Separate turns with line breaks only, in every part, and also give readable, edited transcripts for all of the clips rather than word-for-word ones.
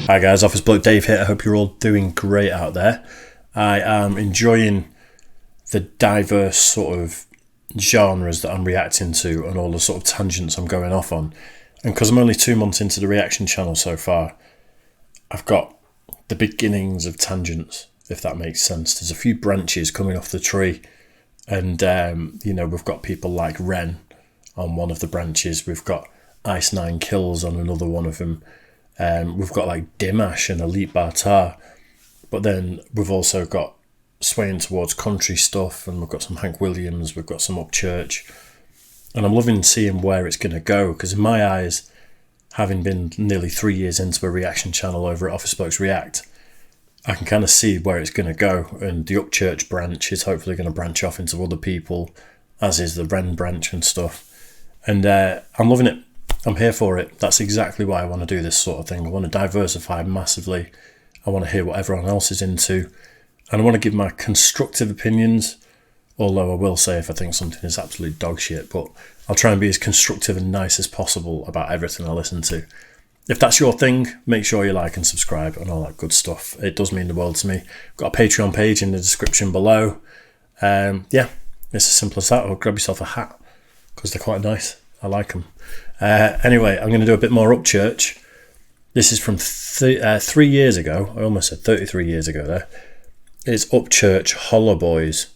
Hi guys, Office Bloke Dave here. I hope you're all doing great out there. I am enjoying the diverse sort of genres that I'm reacting to and all the sort of tangents I'm going off on. And because I'm only 2 months into the reaction channel so far, I've got the beginnings of tangents, if that makes sense. There's a few branches coming off the tree, and we've got people like Ren on one of the branches. We've got Ice 9 Kills on another one of them. We've got like Dimash and Elite Bartar, but then we've also got swaying towards country stuff, and we've got some Hank Williams, we've got some Upchurch, and I'm loving seeing where it's going to go, because in my eyes, having been nearly 3 years into a reaction channel over at Office Blokes React, I can kind of see where it's going to go, and the Upchurch branch is hopefully going to branch off into other people, as is the Ren branch and stuff, and I'm loving it. I'm here for it. That's exactly why I want to do this sort of thing. I want to diversify massively. I want to hear what everyone else is into. And I want to give my constructive opinions, although I will say if I think something is absolute dog shit, but I'll try and be as constructive and nice as possible about everything I listen to. If that's your thing, make sure you like and subscribe and all that good stuff. It does mean the world to me. I've got a Patreon page in the description below. It's as simple as that. Or grab yourself a hat, because they're quite nice. I like them. Anyway, I'm going to do a bit more Upchurch. This is from 3 years ago. I almost said 33 years ago there. It's Upchurch Hollerboys.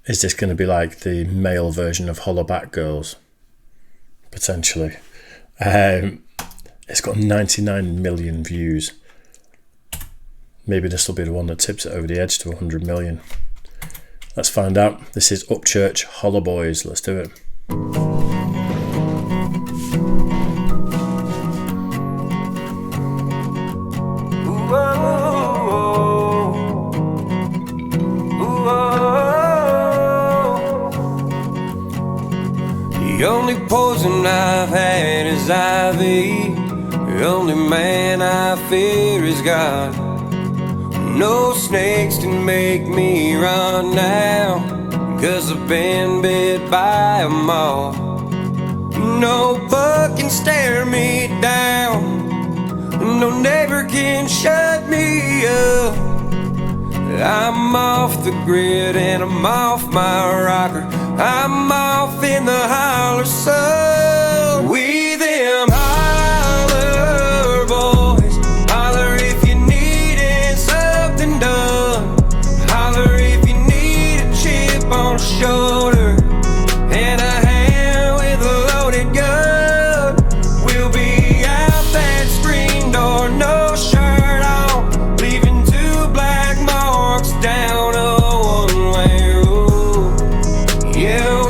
Is this going to be like the male version of Hollaback Girls? Potentially. It's got 99 million views. Maybe this will be the one that tips it over the edge to 100 million. Let's find out. This is Upchurch Hollerboys. Let's do it.
The only poison I've had is ivy. The only man I fear is God. No snakes can make me run now, 'cause I've been bit by a moth. No bug can stare me down, no neighbor can shut me up. I'm off the grid and I'm off my rocker. I'm off in the holler sun. We them holler boys. Holler if you needed something done. Holler if you need a chip on the shoulder and a hand with a loaded gun. We'll be out that screen door, no shirt on, leaving 2 black marks down a one-way road. Yeah,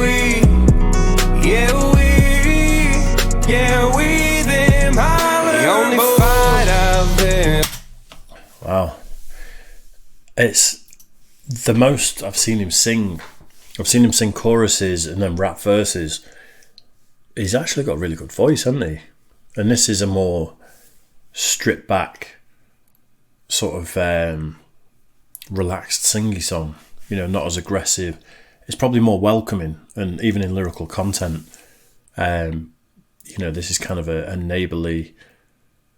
we them holler. The only fight I've been.
Wow. It's the most I've seen him sing. I've seen him sing choruses and then rap verses. He's actually got a really good voice, hasn't he? And this is a more stripped back sort of relaxed singy song, not as aggressive. It's probably more welcoming, and even in lyrical content, this is kind of a neighbourly.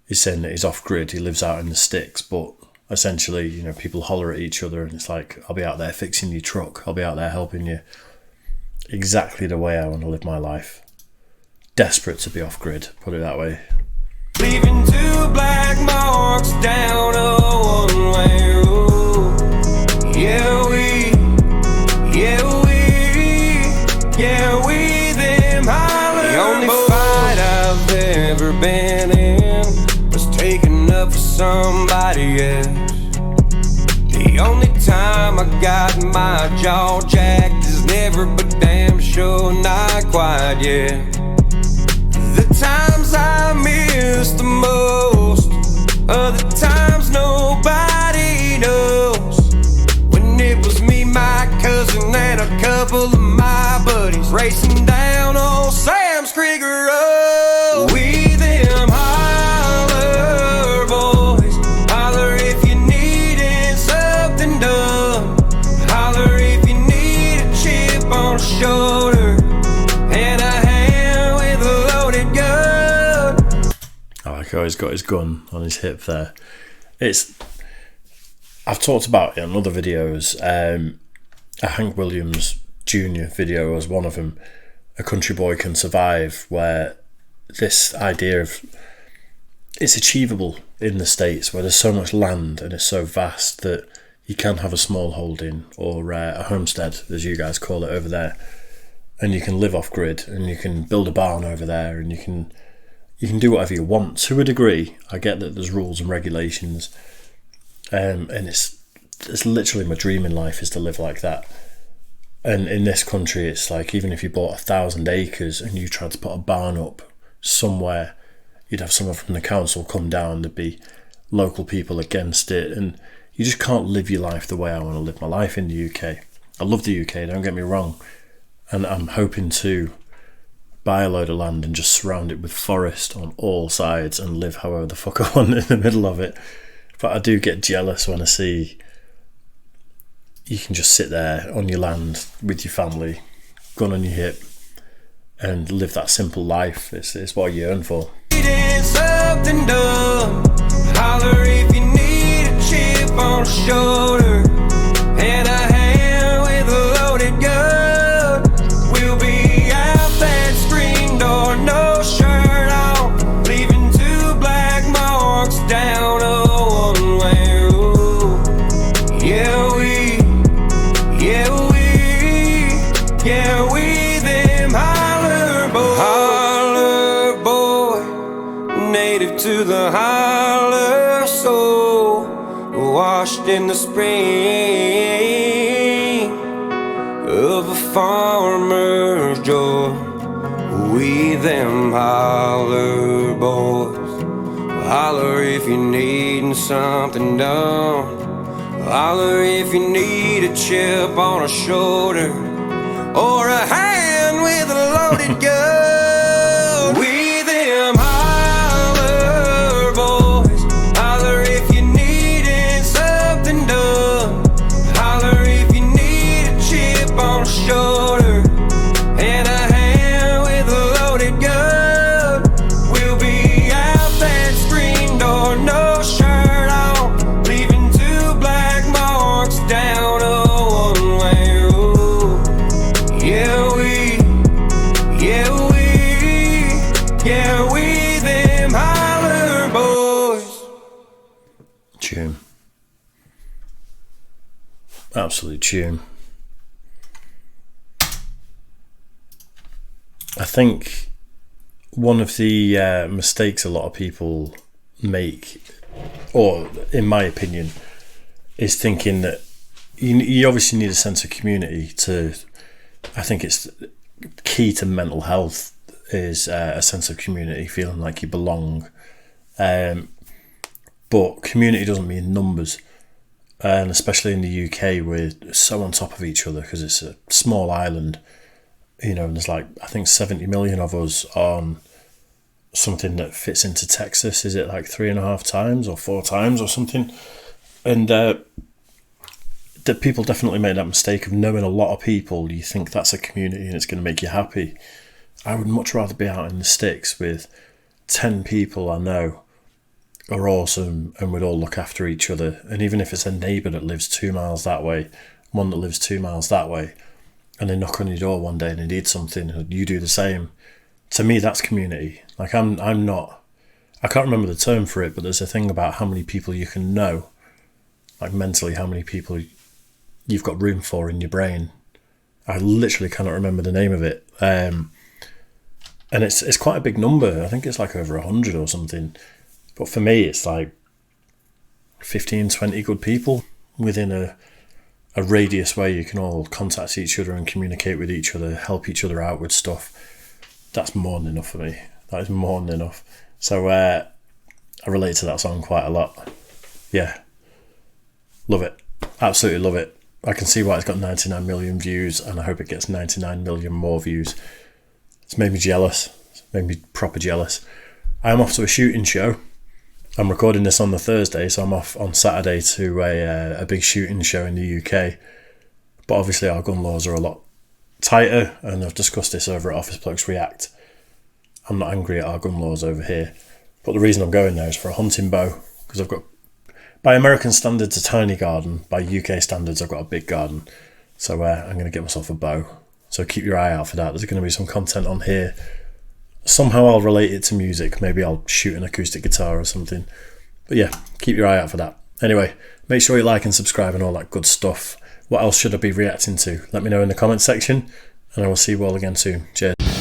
He's saying that he's off grid, he lives out in the sticks, but essentially, people holler at each other, and it's like, I'll be out there fixing your truck, I'll be out there helping you. Exactly the way I want to live my life. Desperate to be off grid, put it that way.
Leaving 2 black marks down a one-way road. Yeah, we them holler. The only fight I've ever been in was taking up for somebody else. The only time I got my jaw jacked is never, but damn sure not quite yet. The times I miss the most are the times nobody knows. When it was me, my cousin, and a couple of my buddies racing down old Sam's Krieger Road. We them holler boys. Holler if you needed something done. Holler if you need a chip on the shoulder and a hand with a loaded gun.
Psycho has got his gun on his hip there. I've talked about it in other videos. A Hank Williams Jr. video was one of them. A Country Boy Can Survive, where this idea of it's achievable in the States where there's so much land and it's so vast that you can have a small holding or a homestead, as you guys call it over there, and you can live off grid and you can build a barn over there and you can do whatever you want to a degree. I get that there's rules and regulations, and it's literally my dream in life is to live like that. And in this country, it's like even if you bought 1,000 acres and you tried to put a barn up somewhere, you'd have someone from the council come down, there'd be local people against it, and you just can't live your life the way I want to live my life in the UK. I love the UK, don't get me wrong, and I'm hoping to buy a load of land and just surround it with forest on all sides and live however the fuck I want in the middle of it. But I do get jealous when I see you can just sit there on your land with your family, gun on your hip, and live that simple life. It's what I yearn for.
Something done. Holler if you need a chip on a shoulder and a hand with a loaded gun. We'll be out that screen door, no shirt on, leaving 2 black marks down a one-way road. Yeah, we them holler boy, native to the holler soul, washed in the spring of a farmer's joy. We them holler boys, holler if you're needing something done, holler if you need a chip on a shoulder or a hand with a loaded gun. We them holler boys, holler if you needing something done, holler if you need a chip on a shoulder and a hand with a loaded gun. We'll be out that screen door, no shirt on, leaving 2 black marks down a one-way road. Yeah, we them holler boys.
Tune. Absolute tune. I think one of the mistakes a lot of people make, or in my opinion, is thinking that you obviously need a sense of community to, I think it's key to mental health is a sense of community, feeling like you belong. But community doesn't mean numbers. And especially in the UK, we're so on top of each other because it's a small island, and there's like, I think 70 million of us on something that fits into Texas. Is it like 3.5 times or 4 times or something? And that people definitely make that mistake of knowing a lot of people. You think that's a community and it's going to make you happy. I would much rather be out in the sticks with 10 people I know are awesome and we'd all look after each other. And even if it's a neighbour that lives 2 miles that way, one that lives 2 miles that way, and they knock on your door one day and they need something and you do the same, to me that's community. Like I can't remember the term for it, but there's a thing about how many people you can know, like mentally how many people you've got room for in your brain. I literally cannot remember the name of it. And it's quite a big number. I think it's like over 100 or something. But for me, it's like 15, 20 good people within a radius where you can all contact each other and communicate with each other, help each other out with stuff. That's more than enough for me. That is more than enough. So I relate to that song quite a lot. Yeah. Love it. Absolutely love it. I can see why it's got 99 million views, and I hope it gets 99 million more views. It's made me jealous. It's made me proper jealous. I'm off to a shooting show. I'm recording this on the Thursday, so I'm off on Saturday to a big shooting show in the UK. But obviously our gun laws are a lot tighter, and I've discussed this over at Office Blokes React. I'm not angry at our gun laws over here. But the reason I'm going there is for a hunting bow, because I've got, by American standards, a tiny garden. By UK standards, I've got a big garden. So I'm going to get myself a bow. So keep your eye out for that. There's going to be some content on here. Somehow I'll relate it to music. Maybe I'll shoot an acoustic guitar or something. But yeah, keep your eye out for that. Anyway, make sure you like and subscribe and all that good stuff. What else should I be reacting to? Let me know in the comment section, and I will see you all again soon. Cheers.